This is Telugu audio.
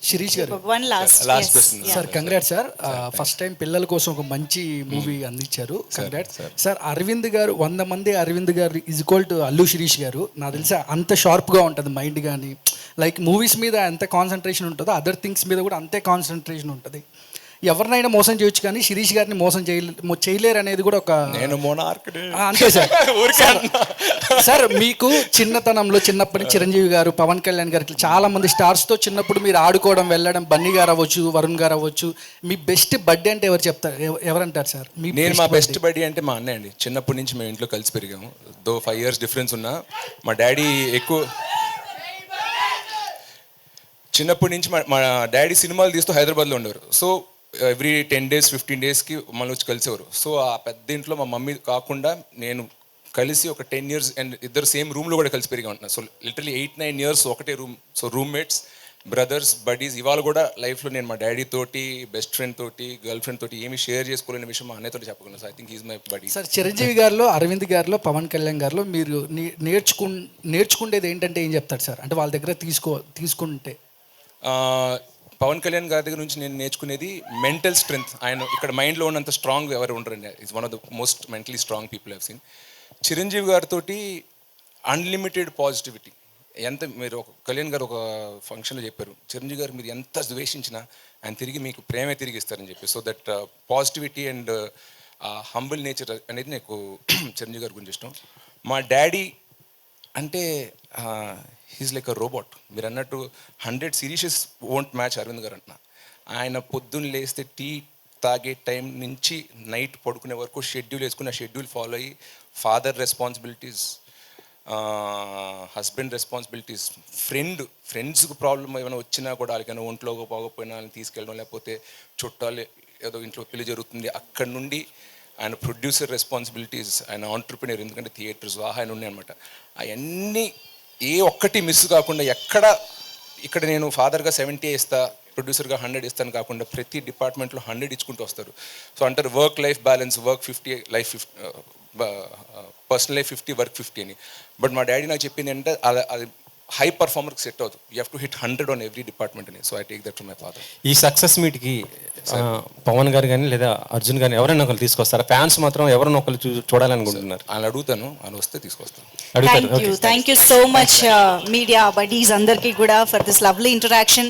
శిరీష్ గారు One last. Last Yes. question. Yeah. Sir congrats sir first time పిల్లల కోసం ఒక మంచి మూవీ అందించారు కంగ్రాట్స్ సార్ అరవింద్ గారు 100 మంది అరవింద్ గారు is equal to Allu Sirish గారు నాకు తెలిసి అంత షార్ప్గా ఉంటుంది మైండ్ కానీ లైక్ మూవీస్ మీద ఎంత కాన్సన్ట్రేషన్ ఉంటుందో అదర్ థింగ్స్ మీద కూడా అంతే కాన్సన్ట్రేషన్ ఉంటుంది ఎవరినైనా మోసం చేయొచ్చు కానీ శిరీష్ గారిని మోసం చేయలేరు అనేది కూడా ఒక నేను మోనార్క్ అంతే సార్ సార్ మీకు చిన్నతనంలో చిన్నప్పటి నుంచి చిరంజీవి గారు పవన్ కళ్యాణ్ గారు ఇట్లా చాలా మంది స్టార్స్తో చిన్నప్పుడు మీరు ఆడుకోవడం వెళ్ళడం బన్నీ గారు అవ్వచ్చు వరుణ్ గారు అవ్వచ్చు మీ బెస్ట్ బర్త్డే అంటే ఎవరు చెప్తారు ఎవరంటారు సార్ నేను మా బెస్ట్ బడ్డీ అంటే మా అన్నయ్య అండి. చిన్నప్పటి నుంచి మేము ఇంట్లో కలిసి పెరిగాము. 5 years డిఫరెన్స్ ఉన్నా మా డాడీ ఎక్కువ చిన్నప్పటి నుంచి మా డాడీ సినిమాలు తీస్తూ హైదరాబాద్లో ఉండేవారు. సో ఎవ్రీ 10 days 15 daysకి మళ్ళీ వచ్చి కలిసేవారు. సో ఆ పెద్ద ఇంట్లో మా మమ్మీ కాకుండా నేను కలిసి ఒక 10 years అండ్ ఇద్దరు సేమ్ రూమ్లో కూడా కలిసి పెరిగా ఉంటున్నాను. సో లిటరలీ 8-9 years ఒకటే room. So roommates, brothers, buddies. ఇవాళ కూడా లైఫ్లో నేను మా డాడీ తోటి, బెస్ట్ ఫ్రెండ్ తోటి, గర్ల్ ఫ్రెండ్ తోటి ఏమి షేర్ చేసుకోలేని విషయం మా అన్నయ్యతో చెప్పగలను. So I think is my body. Sir Chiranjeevi గారిలో అరవింద్ గారిలో పవన్ కళ్యాణ్ గారిలో మీరు నేర్చుకునేది ఏంటంటే ఏం చెప్తారు సార్ అంటే వాళ్ళ దగ్గర తీసుకుంటే పవన్ కళ్యాణ్ గారి దగ్గర నుంచి నేను నేర్చుకునేది మెంటల్ స్ట్రెంగ్త్. ఆయన ఇక్కడ మైండ్లో ఉన్నంత స్ట్రాంగ్ ఎవరు ఉండరండి. Is one of the most mentally strong people have seen. Chiranjeevi గారితో అన్లిమిటెడ్ పాజిటివిటీ. ఎంత మీరు ఒక కళ్యాణ్ గారు ఒక ఫంక్షన్లో చెప్పారు, చిరంజీవి గారు మీరు ఎంత ద్వేషించినా ఆయన తిరిగి మీకు ప్రేమే తిరిగి ఇస్తారని చెప్పి. So that positivity and humble nature అనేది నాకు చిరంజీవి గారి గురించి ఇష్టం. మా డాడీ అంటే హీస్ లైక్ అ రోబోట్. మీరు అన్నట్టు 100 series వోంట్ మ్యాచ్ అరవింద్ గారు అంటున్నా. ఆయన పొద్దున్న లేస్తే టీ తాగే టైం నుంచి నైట్ పడుకునే వరకు షెడ్యూల్ వేసుకుని ఆ షెడ్యూల్ ఫాలో అయ్యి ఫాదర్ రెస్పాన్సిబిలిటీస్, హస్బెండ్ రెస్పాన్సిబిలిటీస్, ఫ్రెండ్స్కి ప్రాబ్లం ఏమైనా వచ్చినా కూడా వాళ్ళకైనా ఒంట్లో పోకపోయినా వాళ్ళని తీసుకెళ్ళడం, లేకపోతే చుట్టాలు ఏదో ఇంట్లో పెళ్లి జరుగుతుంది అక్కడ నుండి ఆయన ప్రొడ్యూసర్ రెస్పాన్సిబిలిటీస్, ఆయన ఆంటర్ప్రినర్, ఎందుకంటే థియేటర్స్ ఆయన ఉన్నాయి అనమాట. అవన్నీ ఏ ఒక్కటి మిస్ కాకుండా ఇక్కడ నేను ఫాదర్గా 70 ఇస్తా, ప్రొడ్యూసర్గా 100 ఇస్తాను కాకుండా ప్రతి డిపార్ట్మెంట్లో 100 ఇచ్చుకుంటూ వస్తారు. సో అంటారు work life balance, work 50, life 50, personal life 50, work 50 అని. బట్ మా డాడీ నాకు చెప్పింది అంటే అది హై పర్ఫార్మర్కి సెట్ అవుతుంది. You have to hit 100 on every department అని. So I take that from my father. ఈ సక్సెస్ మీట్కి పవన్ గారు కానీ లేదా అర్జున్ కానీ ఎవరైనా ఒకరు తీసుకొస్తారా? ఫ్యాన్స్ మాత్రం ఎవరైనా ఒకరు చూడాలనుకుంటున్నారు. ఆయన అడుగుతాను, ఆయన వస్తే తీసుకొస్తాను. Thank you so much, media buddies అందరికీ కూడా for this lovely interaction.